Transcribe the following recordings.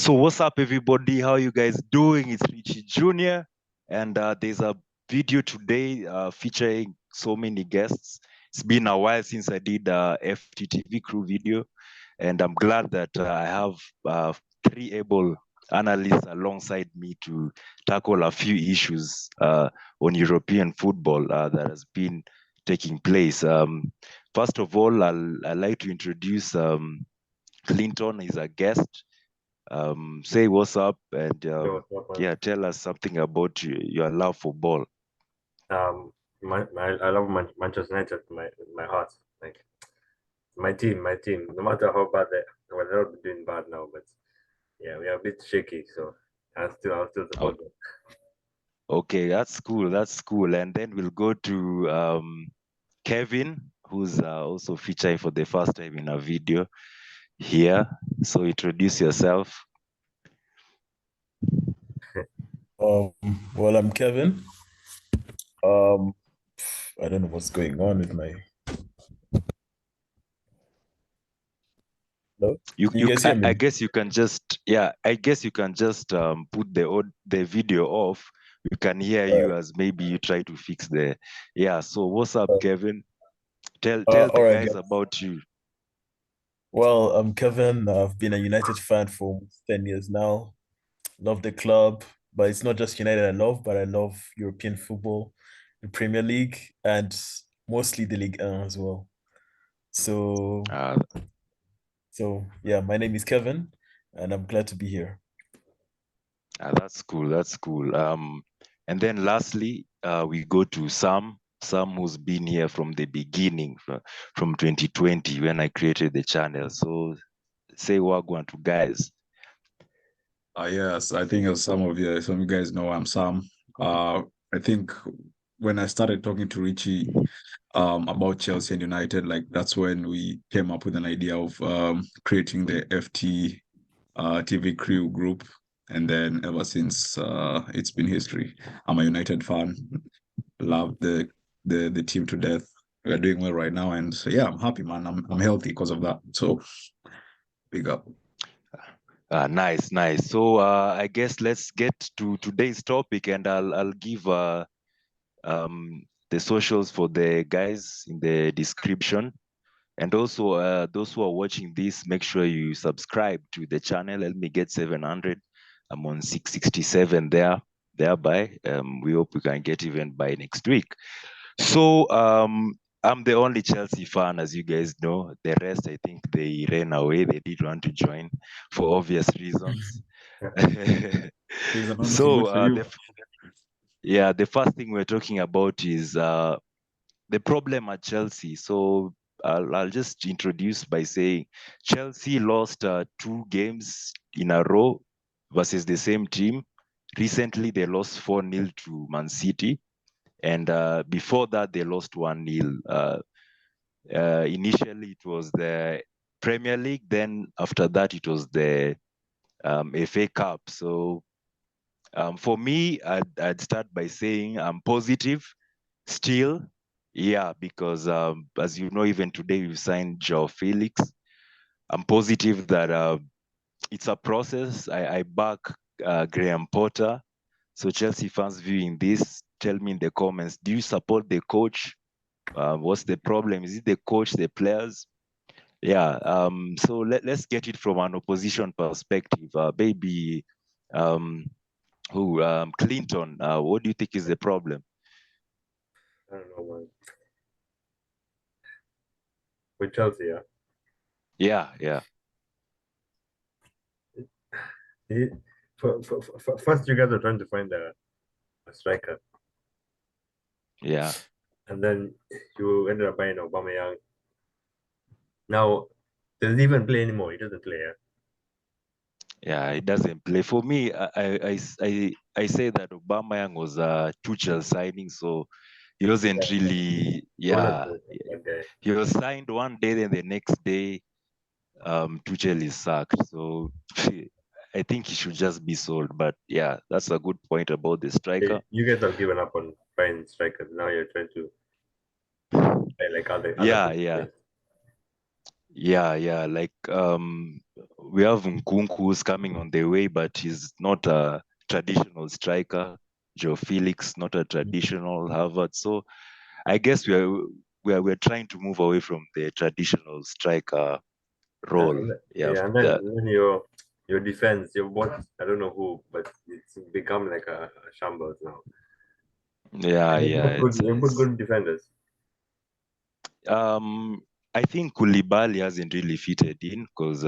So what's up, everybody? How you guys doing? It's Richie Jr. And there's a video today featuring so many guests. It's been a while since I did a FTTV crew video, and I'm glad that I have three able analysts alongside me to tackle a few issues on European football that has been taking place. First of all, I'd like to introduce Clinton. He's a guest. Say what's up and yeah, tell us something about your love for ball. I love Manchester United. My heart, like my team. No matter how bad we're not doing bad now, but yeah, we are a bit shaky. So I'll still support them. Okay, that's cool. That's cool. And then we'll go to Kevin, who's also featuring for the first time in a video here. So introduce yourself. Well, I'm Kevin. I don't know what's going on with my. Hello? Can you guys hear me? I guess you can just put the video off. We can hear you as maybe you try to fix the So what's up, Kevin? Tell the all right, guys about you. Well, I'm Kevin. I've been a United fan for almost 10 years now. Love the club, but it's not just United I love, but I love European football, the Premier League, and mostly the Ligue 1 as well. So yeah, my name is Kevin, and I'm glad to be here. That's cool. That's cool. And then lastly, we go to Sam, who's been here from the beginning, from 2020 when I created the channel. So say wagwan to guys. Yes, I think as some of you guys know, I'm Sam. I think when I started talking to Richie about Chelsea and United, like that's when we came up with an idea of creating the FTTV crew group. And then ever since, it's been history. I'm a United fan. Love the team to death. We're doing well right now, and so yeah, I'm happy, man. I'm healthy because of that. So big up. Nice. So I guess let's get to today's topic, and I'll give the socials for the guys in the description. And also, those who are watching this, make sure you subscribe to the channel. Help me get 700. I'm on 667 thereby. We hope we can get even by next week. So I'm the only Chelsea fan, as you guys know. The rest, I think they ran away. They didn't want to join for obvious reasons. So the first thing we're talking about is the problem at Chelsea. So I'll just introduce by saying Chelsea lost 2 games in a row versus the same team. Recently, they lost 4-0 to Man City. And before that, they lost 1-0. Initially, it was the Premier League. Then after that, it was the FA Cup. So for me, I'd start by saying I'm positive still. Yeah, because as you know, even today we've signed Joe Felix. I'm positive that it's a process. I back Graham Potter. So Chelsea fans viewing this, tell me in the comments, do you support the coach? What's the problem? Is it the coach, the players? Yeah, so let's get it from an opposition perspective. Baby, Clinton, what do you think is the problem? I don't know, man. With Chelsea, Yeah. First, you guys are trying to find a striker. Yeah. And then you ended up buying Aubameyang. Now, does he even play anymore? He doesn't play. Yeah, it doesn't play. For me, I say that Aubameyang was a Tuchel signing, so he wasn't really. Yeah, he was signed one day, then the next day, Tuchel is sacked. So I think he should just be sold. But yeah, that's a good point about the striker. You guys have given up on buying strikers. Now you're trying to buy like other Yeah. Yeah. Like we have Nkunku who's coming on the way, but he's not a traditional striker. Joe Felix, not a traditional Harvard. So I guess we're trying to move away from the traditional striker role. Yeah, Yeah, and then your defense, your what I don't know who, but it's become like a shambles now. yeah. You put good defenders. I think Koulibaly hasn't really fitted in because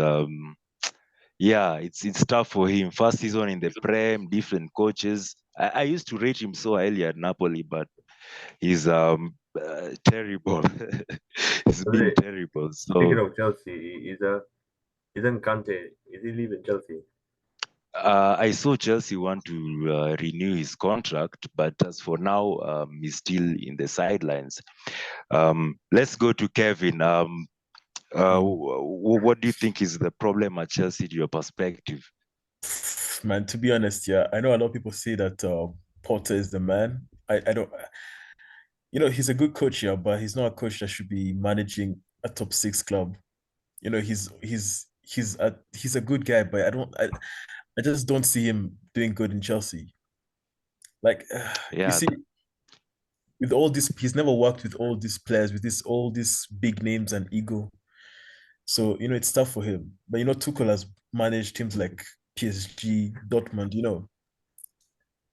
yeah, it's tough for him. First season in the Prem, different coaches. I used to rate him so highly at Napoli, but he's terrible. He's been terrible. Speaking So of Chelsea, isn't Kante? Is he leaving Chelsea? I saw Chelsea want to renew his contract, but as for now, he's still in the sidelines. Let's go to Kevin. What do you think is the problem at Chelsea, to your perspective? Man, to be honest, yeah, I know a lot of people say that Potter is the man. I don't, he's a good coach, yeah, but he's not a coach that should be managing a top six club. He's a good guy, but I just don't see him doing good in Chelsea. Like, you Yeah, see, with all this, he's never worked with all these players, with all these big names and ego. So, it's tough for him. But Tuchel has managed teams like PSG, Dortmund,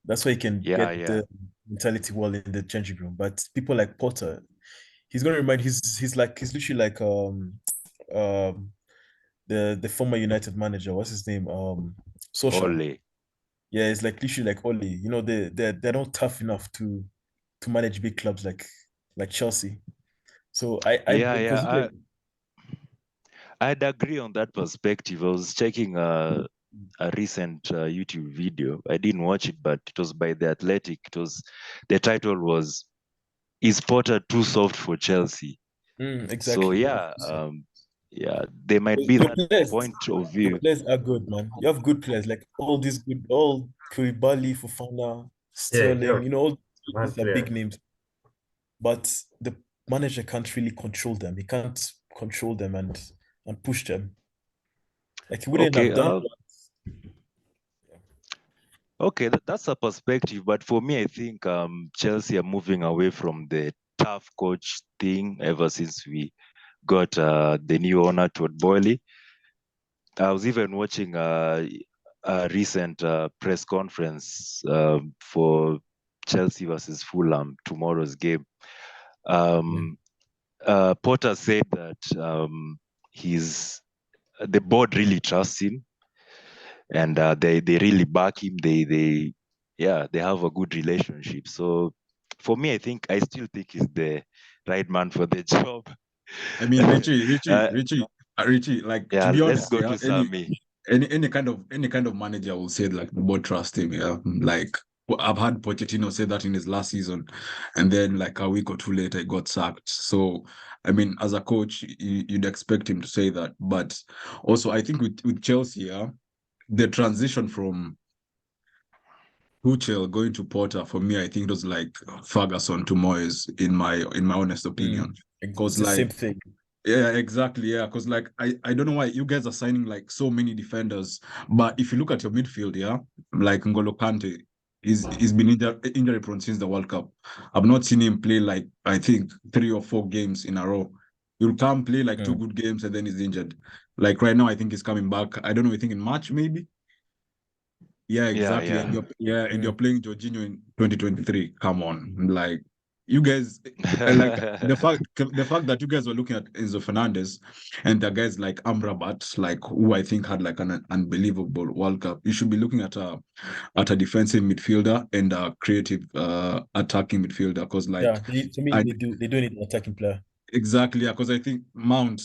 that's why he can get yeah. the mentality well in the changing room. But people like Potter, he's gonna remind he's literally like um the former United manager, what's his name? Solskjaer. Ole. Yeah, it's like literally like Oli. They're not tough enough to manage big clubs like Chelsea. So I Yeah. because I'd agree on that perspective. I was checking a recent YouTube video. I didn't watch it, but it was by the Athletic. The title was "Is Potter Too Soft for Chelsea?" So exactly. yeah, there might be Your that players, point of your view. players are good, man. You have good players like all Koulibaly, Fofana, Yeah, you Sterling. have All mad these are big players. names, but the manager can't really control them. He can't control them and push them. Like he wouldn't Okay, have done. okay, that's a perspective. But for me, I think Chelsea are moving away from the tough coach thing ever since we got the new owner, Todd Boehly. I was even watching a recent press conference for Chelsea versus Fulham, tomorrow's game. Yeah, Um, Potter said that he's the board really trusts him, and they really back him. They have a good relationship. So for me, I still think he's the right man for the job. I mean, uh, Richie. Like to yeah, be let's honest, go yeah, to Sammy. any kind of manager will say like the board trust him. Yeah, like well, I've had Pochettino say that in his last season, and then like a week or two later, he got sacked. So I mean, as a coach, you'd expect him to say that. But also, I think with Chelsea, yeah, the transition from Tuchel going to Potter for me, I think it was like Ferguson to Moyes in my honest opinion. Because it's the same like thing. yeah, exactly. Yeah, because like I don't know why you guys are signing like so many defenders, but if you look at your midfield, yeah, like N'Golo Kante, he's been injury prone since the World Cup. I've not seen him play like I think 3 or 4 games in a row. He'll come play like 2 good games and then he's injured. Like right now, I think he's coming back. I don't know. I think in March maybe. Yeah, exactly. Yeah. And you're playing Jorginho in 2023. Come on, like you guys, like the fact that you guys were looking at Enzo Fernandez and the guys like Amrabat, like who I think had like an unbelievable World Cup. You should be looking at a defensive midfielder and a creative attacking midfielder because like Yeah, to me I they do need an attacking player. exactly, yeah, because I think Mount,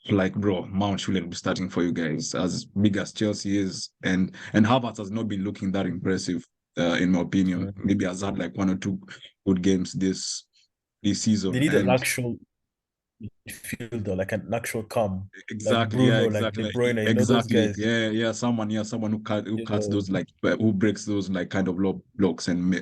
like bro, Mount shouldn't be starting for you guys as big as Chelsea is, and Havertz has not been looking that impressive, in my opinion. Mm. Maybe has had like 1 or 2 good games this They season, need an and actual midfielder, like an actual calm, like exactly, yeah, Bruno, like De exactly, Bruyne. Those exactly, guys. yeah, someone who cuts those like who breaks those like kind of low blocks and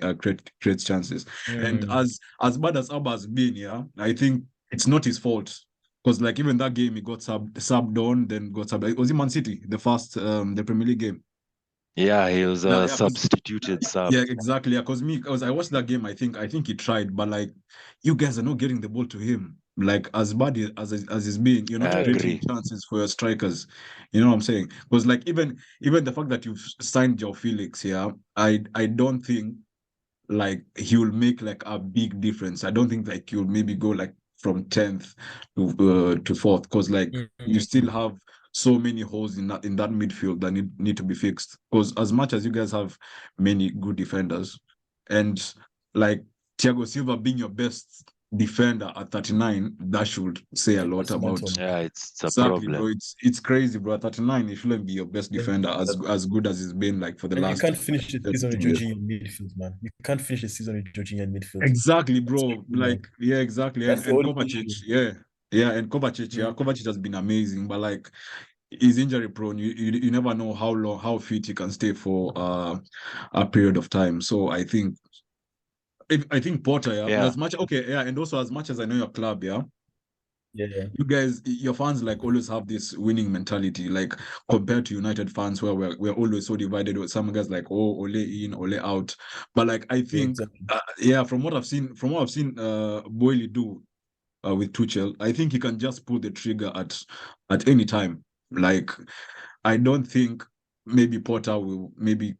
creates chances. And Mm, as bad as Abba has been, yeah, I think it's not his fault. Because like even that game, he got subbed on, then got subbed. Was it Man City, the first the Premier League game? Yeah, he was a Yeah, 'cause substituted sub. yeah, exactly. Yeah, because I watched that game. I think he tried, but like you guys are not getting the ball to him. Like as bad as it's been, you're not I creating agree. chances for your strikers. You know what I'm saying? Because like even the fact that you've signed Joe Felix, yeah, I don't think like he will make like a big difference. I don't think like he'll maybe go like from 10th to 4th, because like you still have so many holes in that midfield that need to be fixed. Because as much as you guys have many good defenders, and like Thiago Silva being your best defender at 39, that should say a lot That's about. mental. Yeah, it's a Exactly, problem. bro. It's crazy, bro. At 39, he shouldn't be your best defender as good as he's been like for the And you last can't finish the season with 2 years. Jorginho in midfield, man. You can't finish the season with Jorginho in midfield. Exactly, That's bro. the man. Like, yeah, exactly. That's the And only Kovacic, issue. and Kovacic, Mm. Kovacic has been amazing, but like he's injury prone. You never know how fit he can stay for a period of time. So I think Potter, yeah, Yeah. as much okay, yeah, and also as much as I know your club, yeah, Yeah. you guys, your fans like always have this winning mentality, like compared to United fans where we're always so divided. With some guys like, oh, Ole in, Ole out, but like I Yeah, think, exactly. yeah, from what I've seen, Boyle do with Tuchel, I think he can just pull the trigger at any time. Like I don't think maybe Potter will maybe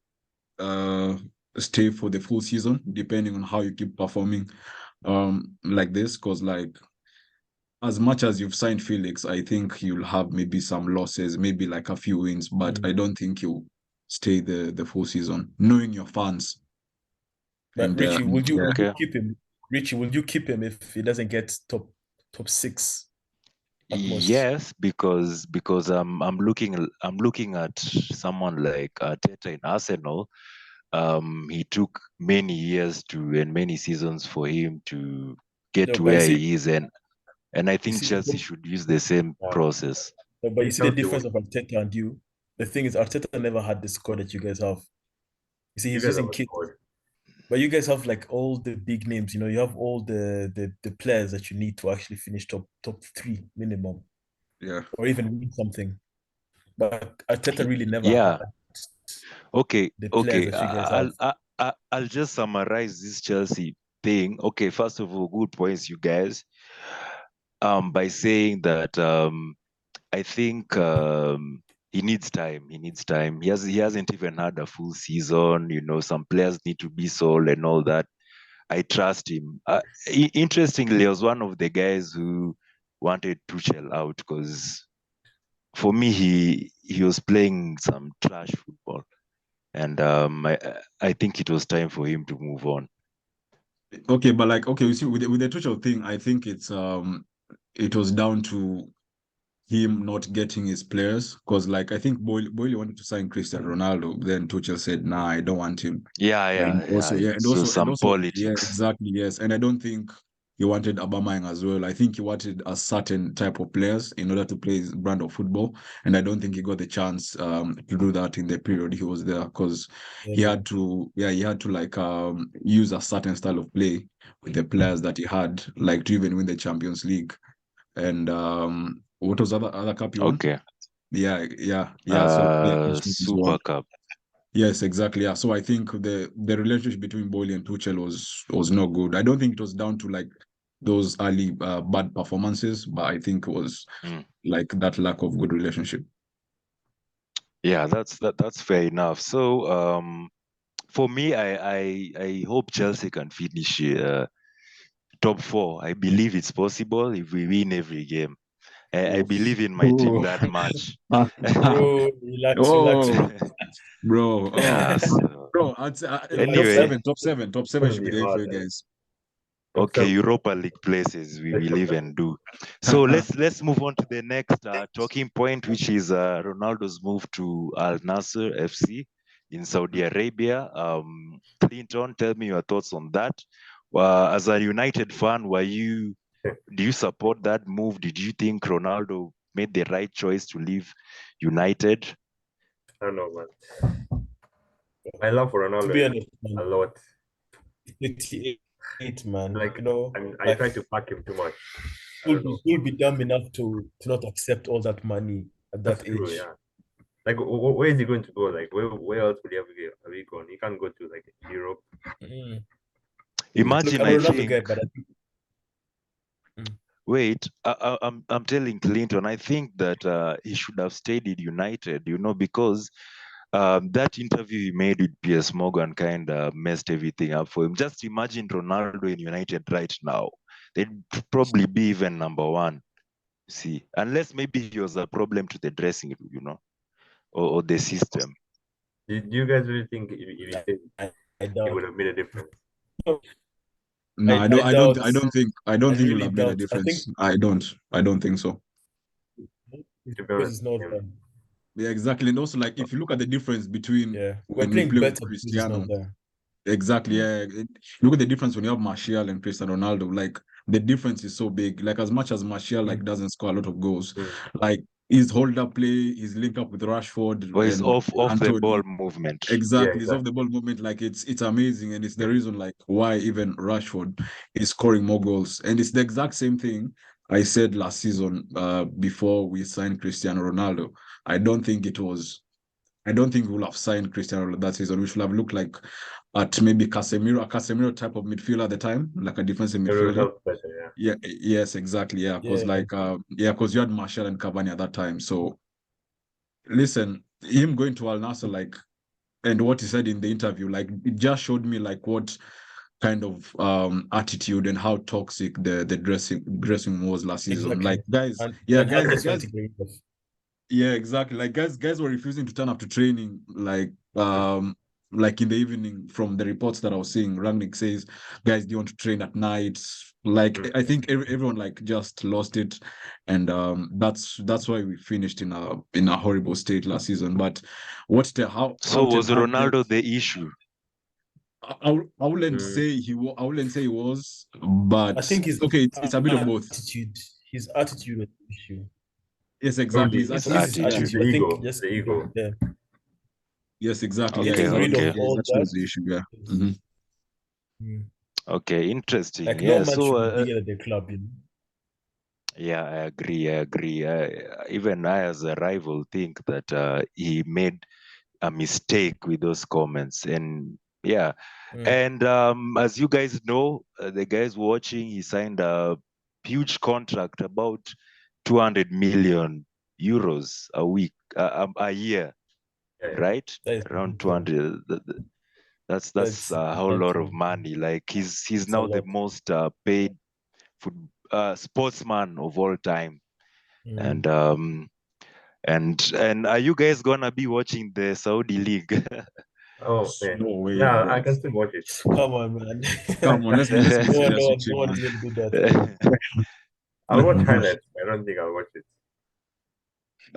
uh stay for the full season, depending on how you keep performing like this, because like as much as you've signed Felix, I think you'll have maybe some losses, maybe like a few wins, but I don't think you'll stay the full season, knowing your fans. But And Richie, yeah, would you Okay. keep him? Richie, will you keep him if he doesn't get top six at most? Yes, because I'm looking at someone like Arteta in Arsenal. He took many years and many seasons for him to get No, to but where he is, and I you think see, Chelsea should use the same Um, process. no, but you in see the Chelsea, difference of Arteta and you. The thing is, Arteta never had the squad that you guys have. You see, you he's guys have using a kids, squad. but you guys have like all the big names. You know, you have all the players that you need to actually finish top three minimum, yeah. or even win something. But Arteta really never Yeah. had Okay. the players Okay. that you guys have. I'll just summarize this Chelsea thing. Okay. First of all, good points, you guys. By saying that I think he needs time. He needs time. He hasn't even had a full season. You know, some players need to be sold and all that. I trust him. Interestingly, I was one of the guys who wanted Tuchel out because for me he was playing some trash football, and I think it was time for him to move on. Okay, but like okay, you see with the Tuchel thing, I think it was down to him not getting his players, because like I think Boyle wanted to sign Cristiano Ronaldo, then Tuchel said, "Nah, I don't want him." And also, yeah, So and some also, yeah, politics. exactly, yes. And I don't think he wanted Aubameyang as well. I think he wanted a certain type of players in order to play his brand of football, and I don't think he got the chance to do that in the period he was there, because Yeah. he had to like use a certain style of play with the players that he had, like to even win the Champions League. And what was other cup you won? Okay. Yeah. So yeah, as well. Super Cup. Yes, exactly. Yeah. So I think the relationship between Boyle and Tuchel was not good. I don't think it was down to like those early bad performances, but I think it was Mm. like that lack of good relationship. Yeah, that's fair enough. So for me, I hope Chelsea can finish top four. I believe it's possible if we win every game. I Oof. believe in my team Ooh. that much. Bro, relax, relax. Oh, bro. Yeah. So, Bro, top anyway, seven, top seven It's should be gonna be there for hard. you guys. Top okay, seven. Europa League places we Let's will top seven. even do. So let's move on to the next talking point, which is Ronaldo's move to Al Nasser FC in Saudi Arabia. Clinton, tell me your thoughts on that. As a United fan, do you support that move? Did you think Ronaldo made the right choice to leave United? I don't know, man. I love To be Ronaldo honest, a man, lot. 88, man. Like, You know, and I like try to pack him too much. You'll be dumb enough to not accept all that money at That's that true, age. yeah. Like, where is he going to go? Like, where else would he have gone? He can't go to like Europe. Mm. Imagine, Look, I'm I a Ronaldo think. guy, but I think Wait, I'm telling Clinton. I think that he should have stayed in United. Because that interview he made with Piers Morgan kind of messed everything up for him. Just imagine Ronaldo in United right now. They'd probably be even number one. See, unless maybe he was a problem to the dressing room, or the system. Do you guys really think if he stayed, I it doubt. would have made a difference? No, I I don't. doubt. I don't I think it will really have made a doubt. I think difference. I don't think so. To be because honest, it's not there. Yeah, exactly. And also, like, if you look at the difference between Yeah, we're when we playing play with better because it's Cristiano, not there. exactly. Mm. Yeah, look at the difference when you have Martial and Cristiano Ronaldo. Like, the difference is so big. Like, as much as Martial like doesn't score a lot of goals, like his hold up play, his link up with Rashford Or his and off the Anthony. ball movement. Exactly, his off exactly. the ball movement, like it's amazing, and it's the reason like why even Rashford is scoring more goals, and it's the exact same thing I said last season. Before we signed Cristiano Ronaldo, I don't think it was. I don't think we'll have signed Cristiano Ronaldo that season. We should have looked like at maybe Casemiro, a Casemiro type of midfielder at the time, like a defensive It would midfielder. help better, Yeah, yes, exactly. Yeah, because Yeah, because you had Martial and Cavani at that time. So listen, him going to Al Nassr, like, and what he said in the interview, like, it just showed me like what kind of attitude and how toxic the dressing was last season. exactly. Like, guys, And yeah, I just want guys, to bring it up. yeah, exactly. Like, guys were refusing to turn up to training, like in the evening. From the reports that I was seeing, Rangnick says guys do want to train at night. Like, I think everyone like just lost it, and that's why we finished in a horrible state last season. But how So Ten was Hag left, Ronaldo the issue? I wouldn't Mm. say I wouldn't say he was, but I think his okay, it's a bit of both. his attitude was the issue. Yes, exactly. Probably His His For me, it's his attitude, yeah. attitude. attitude. the I think ego, just the ego. yeah, Yes, exactly. Yeah, Okay, his getting rid of okay. attitude, all was that. the issue. Yeah. is- Mm. Okay, interesting. Like no Yeah, man so should be at the club. yeah, I agree. I agree. Even I, as a rival, think that he made a mistake with those comments. And yeah, Mm. and as you guys know, the guys watching, he signed a huge contract, about 200 million euros a week, a year, Yeah, right? That is Around brutal. 200. That's That's a whole lot of brutal. money. Like he's It's a now the lot. most paid foot, sportsman of all time. Mm. And are you guys gonna be watching the Saudi League? Oh man, No way, yeah, I bro. can still watch it. Come on, man. Come on, let's be No one, no serious one, with no you, one man. is gonna do that. I'll watch highlights. I don't think I'll watch it.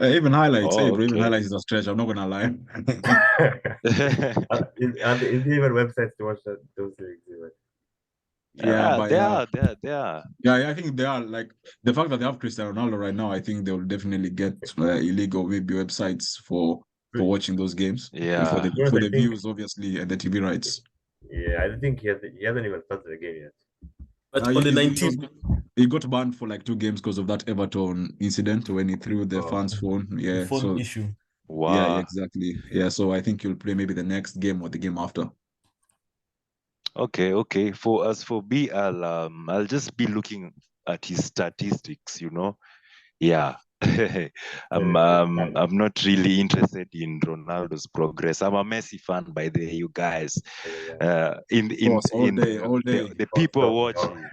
Even highlights, hey Oh, bro, even okay. highlights is a stretch. I'm not gonna lie. Is there even websites to watch those leagues? Even? Yeah, but They are, they are. yeah, I think they are like the fact that they have Cristiano Ronaldo right now. I think they'll definitely get illegal maybe websites for watching those games, and for Yeah. I the think, views, obviously, and the TV rights. yeah, I think he hasn't even started the game yet. But on the He 19th, he got banned for like 2 games because of that Everton incident when he threw the Oh, fans' phone. the Yeah, phone so issue. yeah, Wow. exactly. Yeah, so I think he'll play maybe the next game or the game after. Okay, okay. For B, I'll just be looking at his statistics, Yeah. I'm not really interested in Ronaldo's progress. I'm a Messi fan, by the way, you guys. In Of course, all in day, all day. the oh, people stop. watching.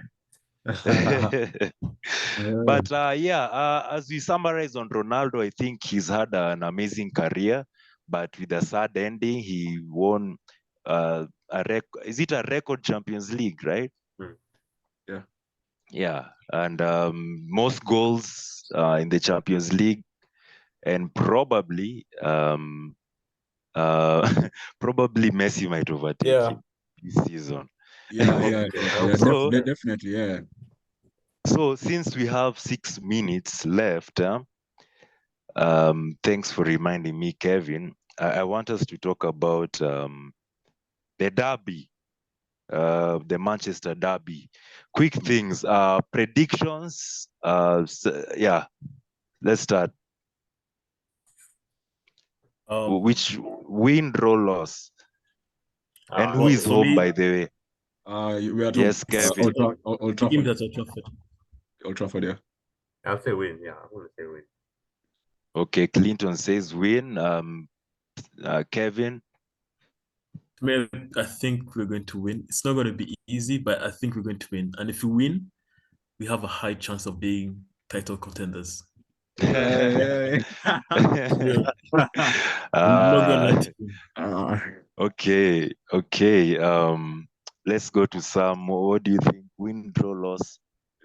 Yeah. But yeah, as we summarize on Ronaldo, I think he's had an amazing career, but with a sad ending. He won is it a record Champions League, right? Yeah. Yeah, and most goals in the Champions League, and probably probably Messi might overtake Yeah. him this season. Yeah, So definitely, yeah. so since we have 6 minutes left, thanks for reminding me, Kevin. I want us to talk about the derby, the Manchester Derby. Quick things, predictions. Yeah, let's start. Which win, draw, loss, and who Well, is for home, me- by the way? We are Yes, Kevin. Old The game Trafford. that's Old Trafford. Old Trafford, yeah. I'll say win. Yeah, I'm gonna say win. Okay, Clinton says win. Kevin. Man, I think we're going to win. It's not going to be easy, but I think we're going to win. And if we win, we have a high chance of being title contenders. Yeah. Yeah. I'm not gonna lie to you. Okay. Let's go to Sam. What do you think? Win, draw, loss?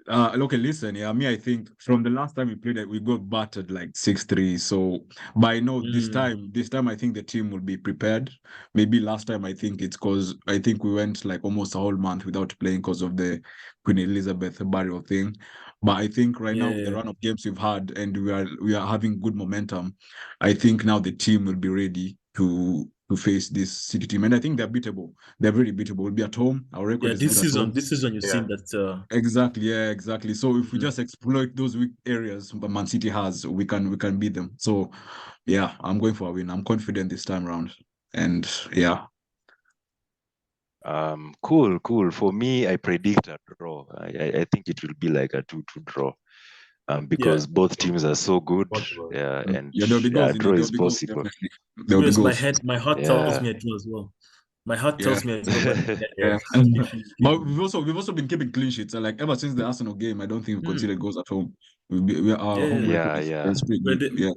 Okay, listen, yeah, me, I think from the last time we played it, we got battered like 6-3. So by now, this time I think the team will be prepared. Maybe last time I think it's because I think we went like almost a whole month without playing because of the Queen Elizabeth burial thing. But I think right now with the Yeah. run of games we've had and we are having good momentum, I think now the team will be ready to face this City team. And I think they're beatable. They're very beatable. We'll be at home. Our record Yeah, is good at home. this season you've seen that Exactly, yeah, exactly. So if we Mhm. just exploit those weak areas that Man City has, we can beat them. So yeah, I'm going for a win. I'm confident this time around. And yeah. Cool. For me, I predict a draw. I think it will be like a 2-2 draw. Because both teams are so good. Possible. Yeah, and There'll be goals in draw it. is There'll be goals, possible. definitely. There'll be goals. my heart tells me a draw as well. My heart tells me a draw, but Yeah. literally But we've also been keeping clean sheets. Like ever since the Arsenal game, I don't think we've conceded goals at home. Our home record is pretty We're good. the,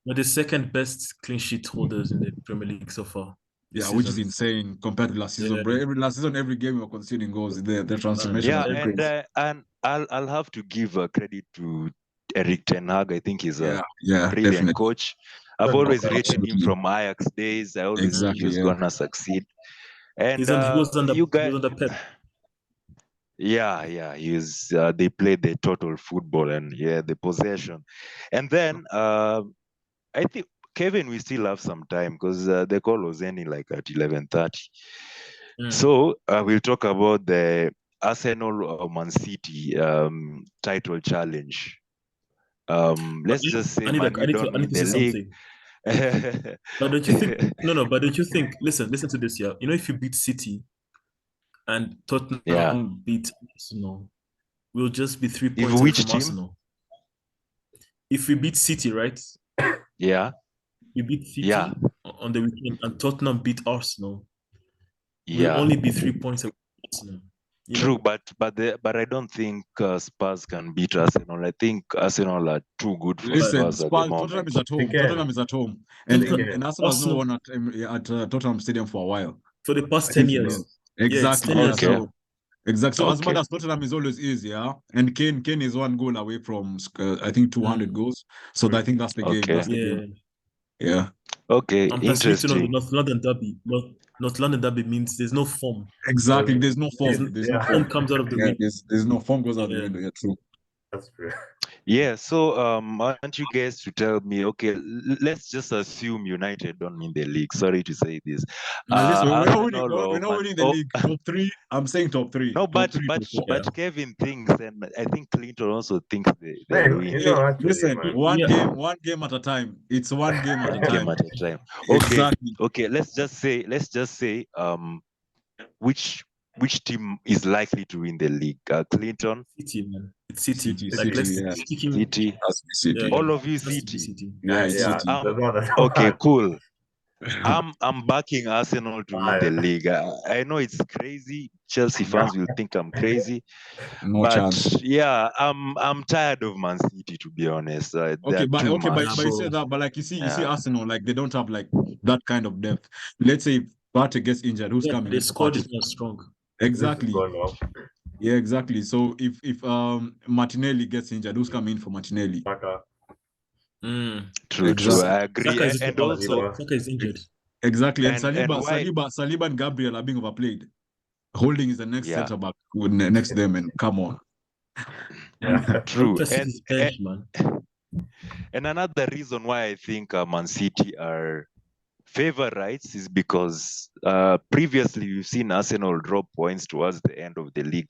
we're the second best clean sheet holders in the Premier League so far. Yeah, which is insane compared to last season, bro. Last season, every game we were conceding goals. The transformation has been crazy. And I'll have to give credit to Eric Ten Hag. I think he's a brilliant definitely. coach. I've always rated him Absolutely. from Ajax days. I always knew he was gonna succeed. And he was under, you guys, he was under Pep. Yeah, they played the total football and the possession. And then I think Kevin, we still have some time because the call was ending like at 11:30. So we'll talk about the Arsenal Man City title challenge. Let's just say Man U don't win the league. But don't you think? No. But don't you think? Listen to this here. You know, if you beat City and Tottenham beat Arsenal, we'll just be 3 points away from Arsenal. If we beat City, right? Yeah. We beat City on the weekend, and Tottenham beat Arsenal. Yeah. We'll only be 3 points away from Arsenal. True, but I don't think Spurs can beat Arsenal. I think Arsenal are too good for Spurs at the moment. Tottenham is at home. Tottenham is at home, and Arsenal has not won at Tottenham Stadium for a while. For the past 10 years. Exactly. Yeah, it's 10 years now. Exactly. So as bad as Tottenham is always is, and Kane is 1 goal away from I think 200 goals. So I think that's the game. That's the game. Yeah. Okay. Interesting. On the North London Derby. North London Derby means there's no form. Exactly. There's no form. There's no form comes out of the window. There's no form goes out the window. Yeah, true. That's true. Yeah, so I want you guys to tell me, okay, let's just assume United don't win the league. Sorry to say this. We're not winning the league. Top 3. I'm saying top 3. No, but Kevin thinks, and I think Clinton also thinks they're winning. Listen, one game at a time. It's one game at a time. Okay, exactly. Okay. Let's just say which team is likely to win the league? Clinton? City, man. It's City. City. All of you City. Yeah, City. Okay, cool. I'm backing Arsenal to win the league. I know it's crazy. Chelsea fans will think I'm crazy. No chance. Yeah, I'm tired of Man City, to be honest. But you say that, but like you see Arsenal, like they don't have like that kind of depth. Let's say if Partey gets injured, who's coming? The squad is not strong. Exactly. Yeah, exactly. So if Martinelli gets injured, who's coming in for Martinelli? True. I agree. And also Saka is injured. Exactly. And Saliba and Gabriel are being overplayed. Holding is the next centre back next to them, and come on. True. And another reason why I think Man City are favorites is because previously we've seen Arsenal drop points towards the end of the league.